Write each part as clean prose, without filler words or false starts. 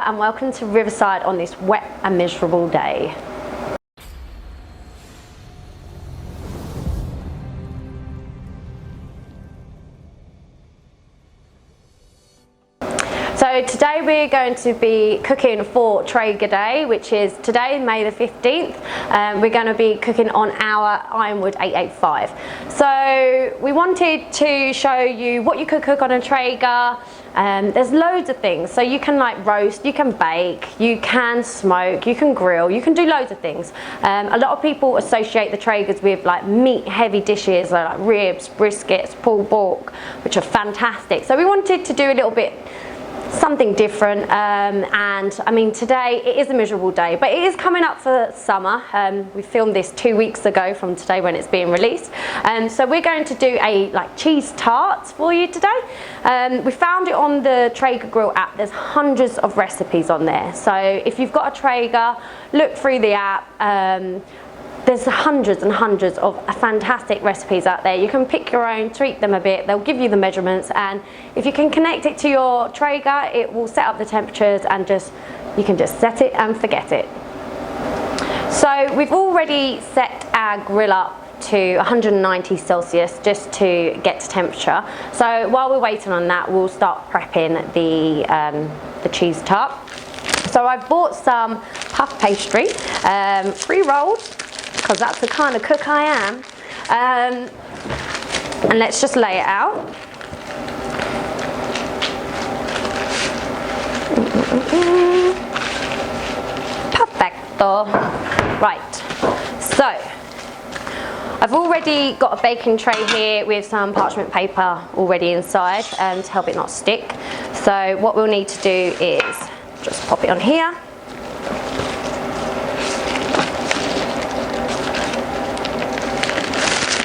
and welcome to Riverside on this wet and miserable day. So today we're going to be cooking for Traeger Day, which is today, May the 15th. We're going to be cooking on our Ironwood 885. So we wanted to show you what you could cook on a Traeger. There's loads of things. So you can like roast, you can bake, you can smoke, you can grill, you can do loads of things. A lot of people associate the Traegers with like meat heavy dishes like ribs, briskets, pulled pork, which are fantastic. So we wanted to do a little bit something different, and I mean today it is a miserable day, but it is coming up for summer. We filmed this 2 weeks ago from today when it's being released, so we're going to do a like cheese tarts for you today. We found it on the Traeger grill app. There's hundreds of recipes on there, so if you've got a Traeger, look through the app. There's hundreds and hundreds of fantastic recipes out there. You can pick your own, tweak them a bit, they'll give you the measurements, and if you can connect it to your Traeger, it will set up the temperatures and you can just set it and forget it. So we've already set our grill up to 190 Celsius just to get to temperature. So while we're waiting on that, we'll start prepping the cheese tart. So I've bought some puff pastry, pre-rolled, because that's the kind of cook I am, and let's just lay it out. Perfecto. Right, so I've already got a baking tray here with some parchment paper already inside to help it not stick. So what we'll need to do is just pop it on here.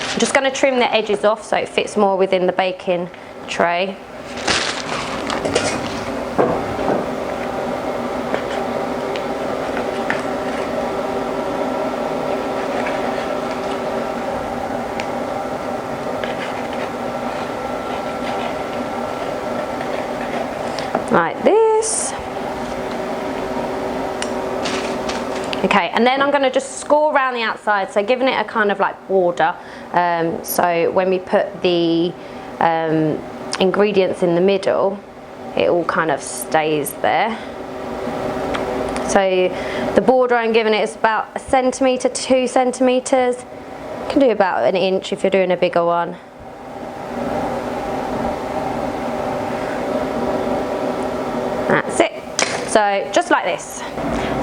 I'm just going to trim the edges off so it fits more within the baking tray. Like this. Okay, and then I'm going to just score around the outside, so giving it a kind of like border, so when we put the ingredients in the middle, it all kind of stays there. So the border I'm giving it is about 1 centimetre, 2 centimetres. You can do about 1 inch if you're doing a bigger one. That's it. So just like this.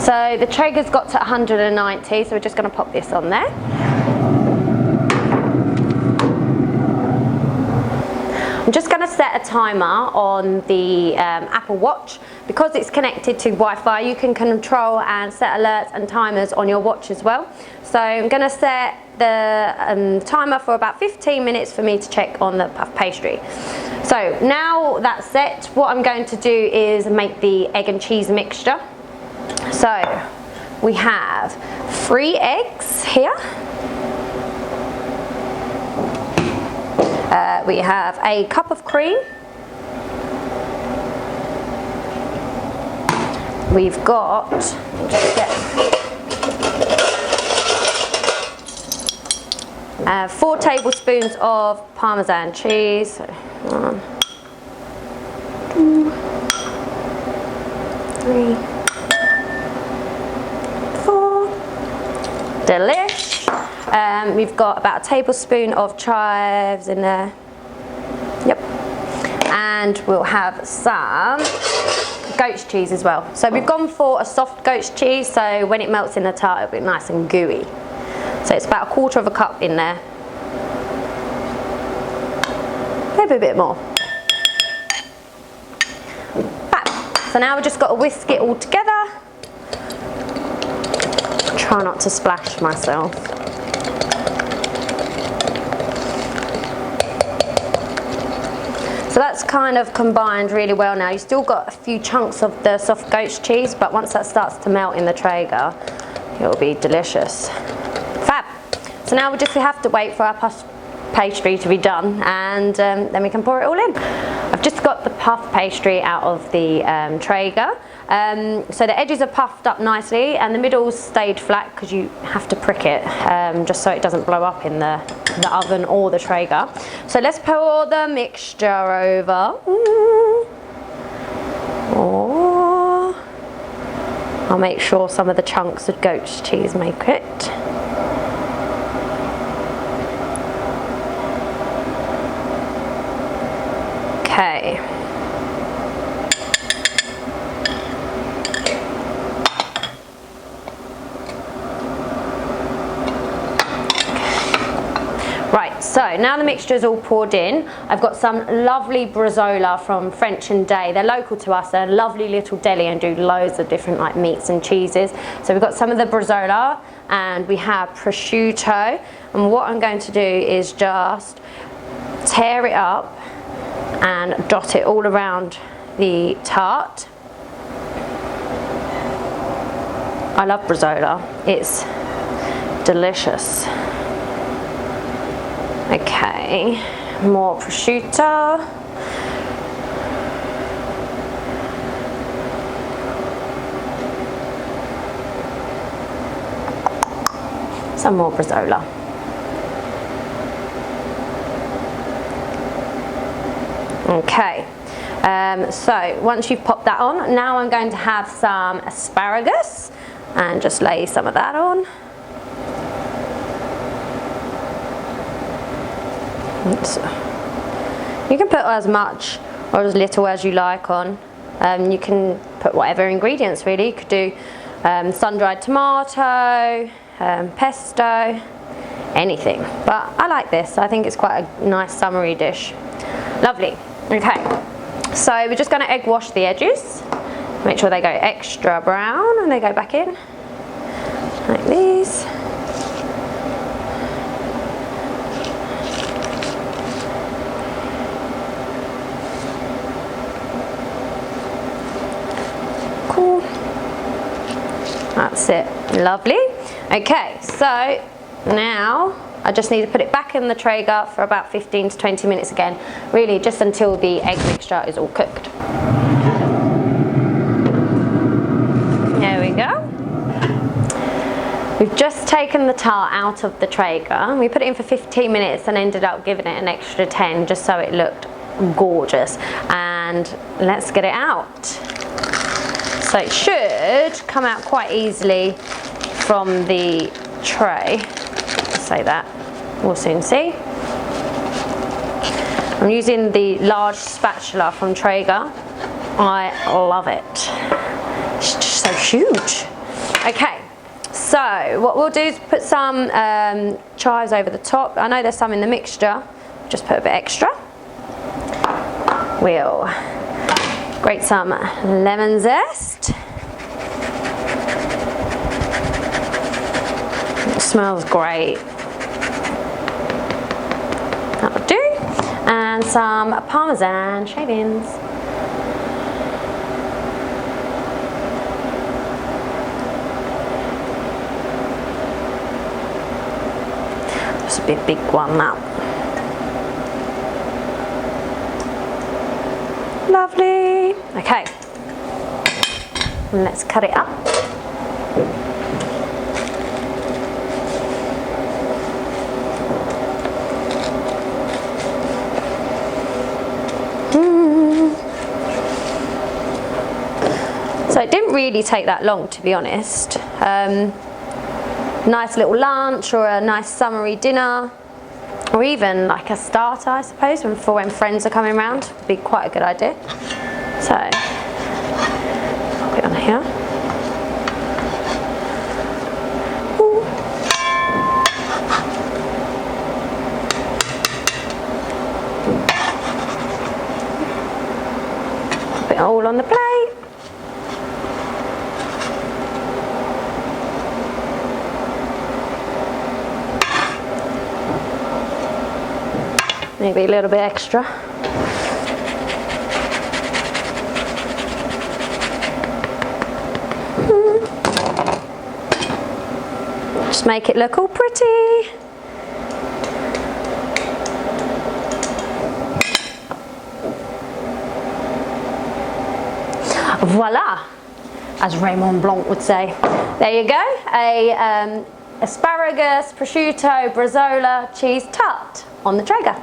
So the Traeger's got to 190, so we're just going to pop this on there. I'm just going to set a timer on the Apple Watch. Because it's connected to Wi-Fi, you can control and set alerts and timers on your watch as well. So I'm going to set the timer for about 15 minutes for me to check on the puff pastry. So now that's set, what I'm going to do is make the egg and cheese mixture. So we have 3 eggs here. We have a cup of cream. We've got 4 tablespoons of Parmesan cheese. So 1, 2, 3. Delish. We've got about a tablespoon of chives in there. Yep. And we'll have some goat's cheese as well. So we've gone for a soft goat's cheese, so when it melts in the tart it'll be nice and gooey. So it's about 1/4 cup in there. Maybe a bit more. Fab. So now we've just got to whisk it all together. Try not to splash myself. So that's kind of combined really well now. You've still got a few chunks of the soft goat's cheese, but once that starts to melt in the Traeger, it'll be delicious. Fab. So now we have to wait for our pastry to be done, and then we can pour it all in. I've just got the puff pastry out of the Traeger. So the edges are puffed up nicely and the middle's stayed flat because you have to prick it just so it doesn't blow up in the oven or the Traeger. So let's pour the mixture over. Oh. I'll make sure some of the chunks of goat's cheese make it. Okay. Right, so now the mixture is all poured in. I've got some lovely bresaola from French and Day. They're local to us. They're a lovely little deli and do loads of different like meats and cheeses. So we've got some of the bresaola and we have prosciutto. And what I'm going to do is just tear it up and dot it all around the tart. I love bresaola. It's delicious. Okay, more prosciutto. Some more bresaola. Okay, so once you've popped that on, now I'm going to have some asparagus and just lay some of that on. You can put as much or as little as you like on. You can put whatever ingredients really. You could do sun-dried tomato, pesto, anything. But I like this. I think it's quite a nice summery dish. Lovely. Okay, so we're just going to egg wash the edges. Make sure they go extra brown and they go back in like these. Cool. That's it. Lovely. Okay, so now I just need to put it back in the Traeger for about 15 to 20 minutes again, really just until the egg mixture is all cooked. There we go. We've just taken the tart out of the Traeger. We put it in for 15 minutes and ended up giving it an extra 10 just so it looked gorgeous. And let's get it out. So it should come out quite easily from the tray. Say that, we'll soon see. I'm using the large spatula from Traeger. I love it. It's just so huge. Okay, so what we'll do is put some chives over the top. I know there's some in the mixture, just put a bit extra. We'll grate some lemon zest. It smells great. That'll do. And some Parmesan shavings. Just a big one now. Lovely. Okay. And let's cut it up. So it didn't really take that long, to be honest. Nice little lunch or a nice summery dinner, or even like a starter, I suppose, for when friends are coming around. Would be quite a good idea. So, put it on here. Ooh. Put it all on the plate. Maybe a little bit extra. Just make it look all pretty. Voila, as Raymond Blanc would say. There you go, a asparagus, prosciutto, bresaola cheese tart on the Traeger.